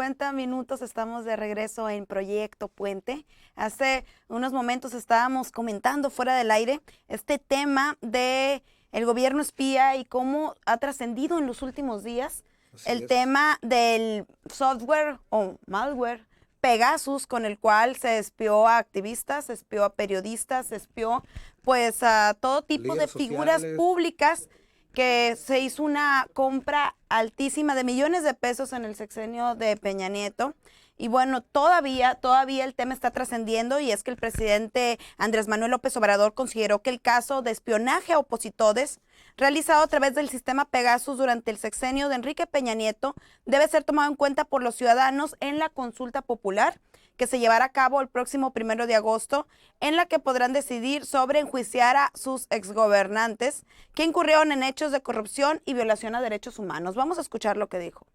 50 minutos estamos de regreso en Proyecto Puente. Hace unos momentos estábamos comentando fuera del aire este tema de el gobierno espía y cómo ha trascendido en los últimos días el tema del software o malware Pegasus, con el cual se espió a activistas, se espió a periodistas, se espió pues a todo tipo de figuras públicas, que se hizo una compra altísima de millones de pesos en el sexenio de Peña Nieto. Y bueno, todavía el tema está trascendiendo, y es que el presidente Andrés Manuel López Obrador consideró que el caso de espionaje a opositores realizado a través del sistema Pegasus durante el sexenio de Enrique Peña Nieto debe ser tomado en cuenta por los ciudadanos en la consulta popular que se llevará a cabo el próximo 1 de agosto, en la que podrán decidir sobre enjuiciar a sus exgobernantes que incurrieron en hechos de corrupción y violación a derechos humanos. Vamos a escuchar lo que dijo.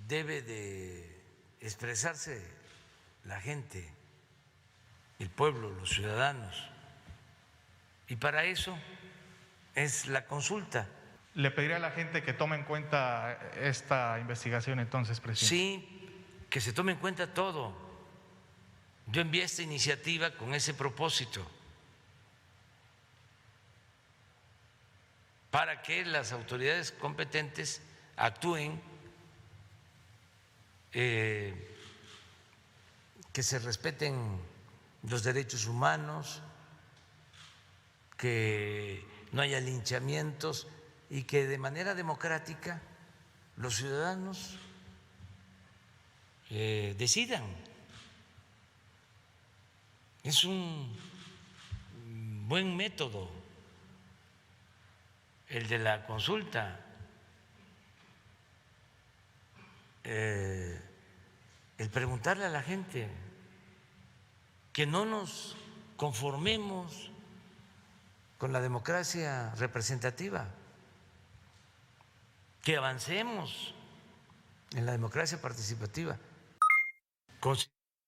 Debe de expresarse la gente, el pueblo, los ciudadanos, y para eso es la consulta. Le pediría a la gente que tome en cuenta esta investigación entonces, presidente. Sí, que se tome en cuenta todo. Yo envié esta iniciativa con ese propósito, para que las autoridades competentes actúen, que se respeten los derechos humanos, que no haya linchamientos y que de manera democrática los ciudadanos decidan. Es un buen método el de la consulta, el preguntarle a la gente, que no nos conformemos con la democracia representativa, que avancemos en la democracia participativa.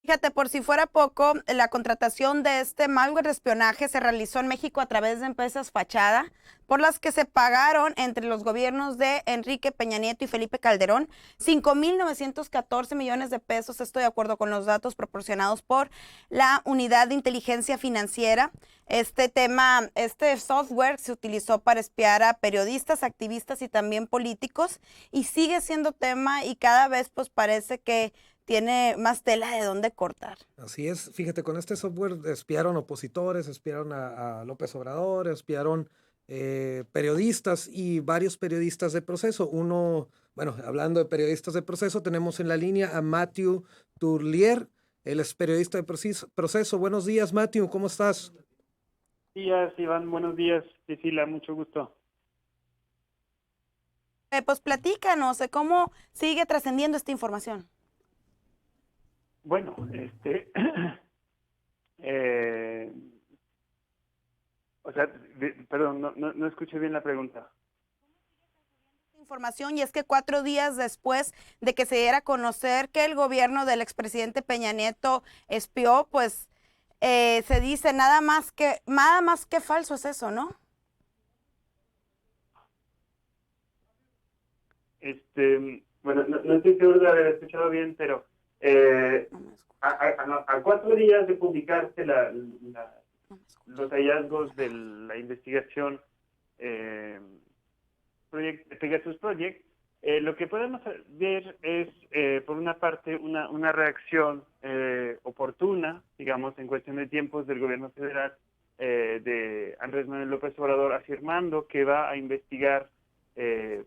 Fíjate, por si fuera poco, la contratación de este malware de espionaje se realizó en México a través de empresas fachada, por las que se pagaron entre los gobiernos de Enrique Peña Nieto y Felipe Calderón 5,914 millones de pesos. Estoy de acuerdo con los datos proporcionados por la Unidad de Inteligencia Financiera. Este software se utilizó para espiar a periodistas, activistas y también políticos, y sigue siendo tema, y cada vez pues parece que tiene más tela de dónde cortar. Así es, fíjate, con este software espiaron opositores, espiaron a López Obrador, espiaron periodistas y varios periodistas de Proceso. Bueno, hablando de periodistas de Proceso, tenemos en la línea a Matthew Turlier, él es periodista de Proceso. Buenos días, Matthew, ¿cómo estás? Buenos días, Iván, buenos días, Cecilia, mucho gusto. Pues platícanos de cómo sigue trascendiendo esta información. Bueno, perdón, no escuché bien la pregunta. Información, y es que 4 días después de que se diera a conocer que el gobierno del expresidente Peña Nieto espió, pues se dice nada más que falso es eso, ¿no? Bueno, no estoy seguro de haber escuchado bien, pero a 4 días de publicarse los hallazgos de la investigación Pegasus Project, lo que podemos ver es, por una parte, una reacción oportuna, digamos, en cuestión de tiempos del gobierno federal de Andrés Manuel López Obrador, afirmando que va a investigar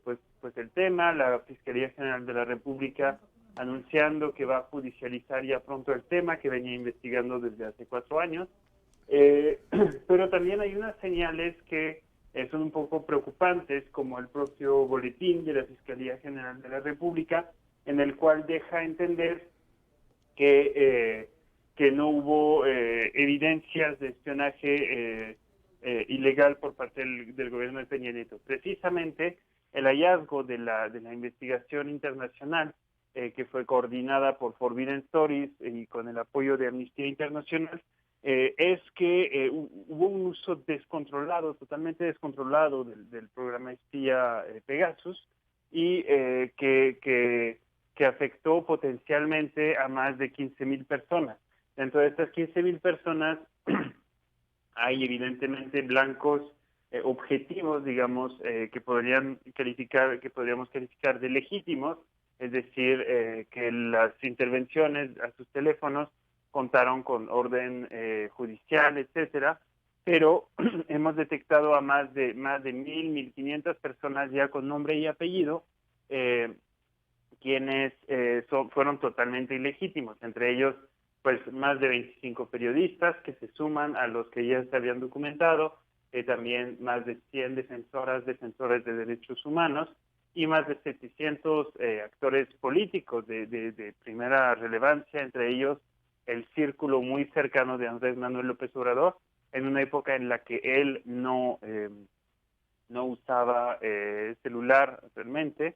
pues el tema, la Fiscalía General de la República anunciando que va a judicializar ya pronto el tema, que venía investigando desde hace 4 años, pero también hay unas señales que son un poco preocupantes, como el propio boletín de la Fiscalía General de la República, en el cual deja entender que no hubo evidencias de espionaje ilegal por parte del gobierno de Peña Nieto. Precisamente el hallazgo de la investigación internacional que fue coordinada por Forbidden Stories y con el apoyo de Amnistía Internacional, es que hubo un uso descontrolado, totalmente descontrolado del programa espía Pegasus y que afectó potencialmente a más de 15,000 personas. Dentro de estas 15,000 personas hay evidentemente blancos objetivos, digamos, que podríamos calificar de legítimos, es decir, que las intervenciones a sus teléfonos contaron con orden judicial, etcétera, pero hemos detectado a más de 1,500 personas ya con nombre y apellido, quienes fueron totalmente ilegítimos, entre ellos pues más de 25 periodistas que se suman a los que ya se habían documentado, también más de 100 defensores de derechos humanos y más de 700 actores políticos de primera relevancia, entre ellos el círculo muy cercano de Andrés Manuel López Obrador, en una época en la que él no usaba celular realmente,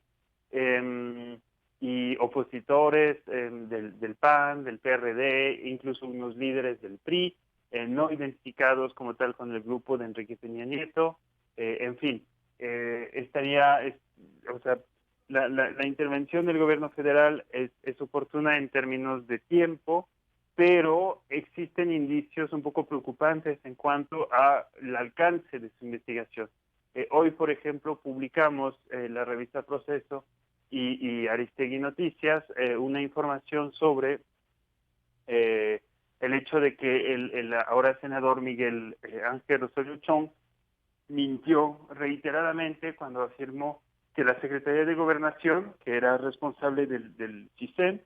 y opositores del PAN, del PRD, incluso unos líderes del PRI, no identificados como tal con el grupo de Enrique Peña Nieto, en fin, la intervención del gobierno federal es oportuna en términos de tiempo, pero existen indicios un poco preocupantes en cuanto al alcance de su investigación. Hoy, por ejemplo, publicamos la revista Proceso y Aristegui Noticias una información sobre el hecho de que el ahora senador Miguel Ángel Osorio Chong mintió reiteradamente cuando afirmó que la Secretaría de Gobernación, que era responsable del CISEN,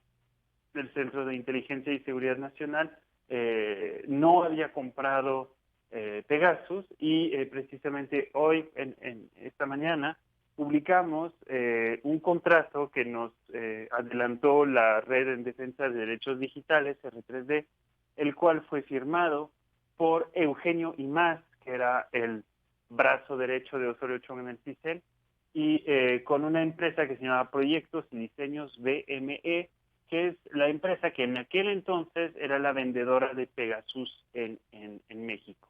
del Centro de Inteligencia y Seguridad Nacional, no había comprado Pegasus y precisamente hoy, en esta mañana, publicamos un contrato que nos adelantó la Red en Defensa de Derechos Digitales, R3D, el cual fue firmado por Eugenio Imaz, que era el brazo derecho de Osorio Chong en el CISEN, y con una empresa que se llama Proyectos y Diseños BME, que es la empresa que en aquel entonces era la vendedora de Pegasus en México.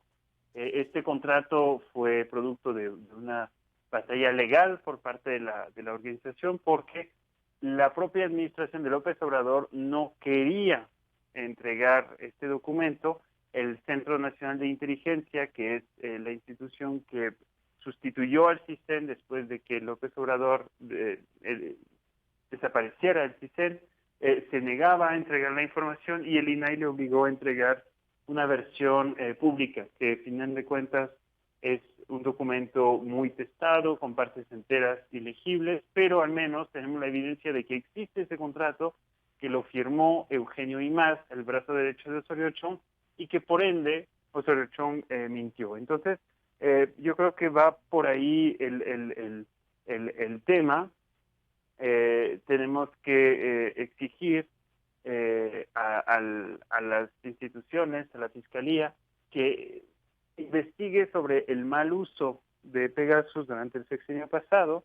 Este contrato fue producto de una batalla legal por parte de la organización, porque la propia administración de López Obrador no quería entregar este documento. El Centro Nacional de Inteligencia, que es la institución que sustituyó al CISEN después de que López Obrador desapareciera el CISEN, se negaba a entregar la información y el INAI le obligó a entregar una versión pública, que al final de cuentas es un documento muy testado, con partes enteras y legibles, pero al menos tenemos la evidencia de que existe ese contrato, que lo firmó Eugenio Imaz, el brazo derecho de Osorio Chong, y que por ende Osorio Chong mintió. Entonces, yo creo que va por ahí el tema. Tenemos que exigir a las instituciones, a la Fiscalía, que investigue sobre el mal uso de Pegasus durante el sexenio pasado,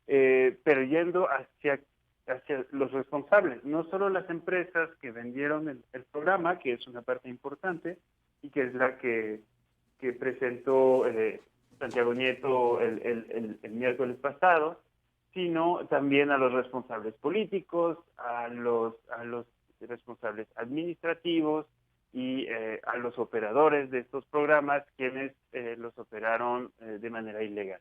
pero yendo hacia los responsables, no solo las empresas que vendieron el programa, que es una parte importante y que es la que presentó Santiago Nieto el miércoles pasado, sino también a los responsables políticos, a los responsables administrativos y a los operadores de estos programas, quienes los operaron de manera ilegal.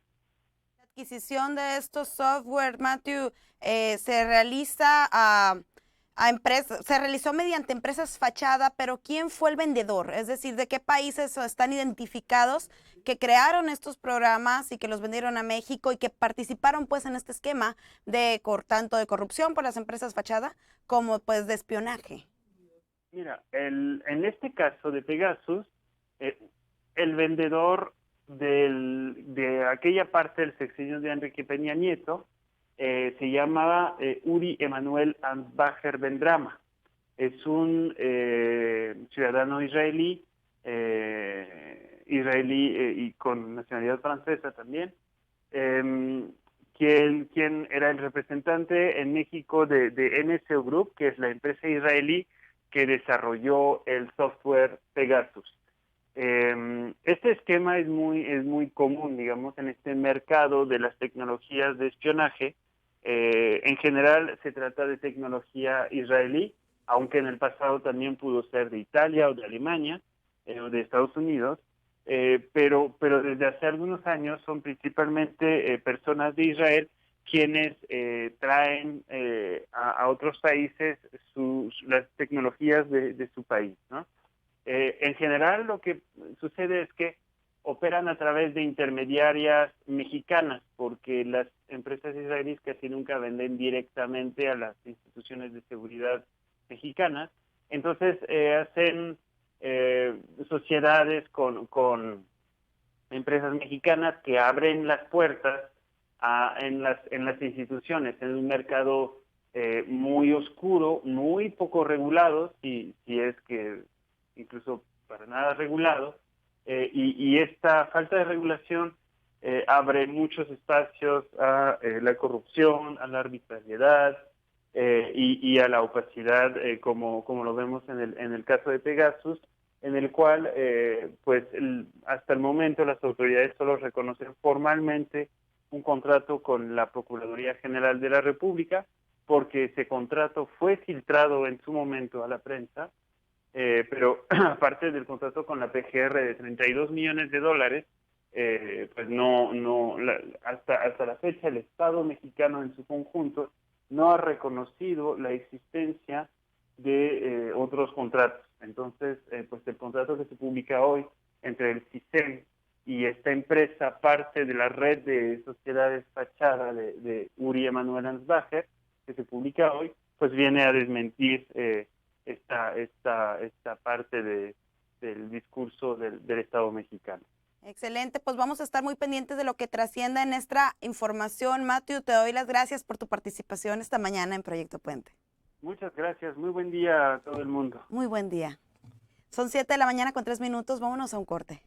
La adquisición de estos software, Matthew, se realiza a empresas, se realizó mediante empresas fachada, pero ¿quién fue el vendedor? Es decir, ¿de qué países están identificados que crearon estos programas y que los vendieron a México y que participaron pues en este esquema de tanto de corrupción por las empresas fachada como pues de espionaje? Mira, en este caso de Pegasus, el vendedor de aquella parte del sexenio de Enrique Peña Nieto se llamaba Uri Emanuel Ansbacher Bendrama. Es un ciudadano israelí y con nacionalidad francesa también, quien era el representante en México de NSO Group, que es la empresa israelí que desarrolló el software Pegasus. Este esquema es muy común, digamos, en este mercado de las tecnologías de espionaje. En general se trata de tecnología israelí, aunque en el pasado también pudo ser de Italia o de Alemania o de Estados Unidos, pero desde hace algunos años son principalmente personas de Israel quienes traen a otros países las tecnologías de su país, ¿no? En general lo que sucede es que operan a través de intermediarias mexicanas, porque las empresas israelíes casi nunca venden directamente a las instituciones de seguridad mexicanas. Entonces hacen sociedades con empresas mexicanas que abren las puertas en las instituciones, en un mercado muy oscuro, muy poco regulado, si es que incluso para nada regulado, y esta falta de regulación abre muchos espacios a la corrupción, a la arbitrariedad y a la opacidad, como lo vemos en el caso de Pegasus, en el cual hasta el momento las autoridades solo reconocen formalmente un contrato con la Procuraduría General de la República, porque ese contrato fue filtrado en su momento a la prensa, pero aparte del contrato con la PGR de $32 millones, hasta la fecha el Estado mexicano en su conjunto no ha reconocido la existencia de otros contratos. Entonces, el contrato que se publica hoy entre el CISEN y esta empresa, parte de la red de sociedades fachada de Uri Emanuel Ansbacher, que se publica hoy, pues viene a desmentir esta parte del discurso del Estado mexicano. Excelente, pues vamos a estar muy pendientes de lo que trascienda en esta información. Matthew, te doy las gracias por tu participación esta mañana en Proyecto Puente. Muchas gracias, muy buen día a todo el mundo. Muy buen día. Son 7 de la mañana con 3 minutos, vámonos a un corte.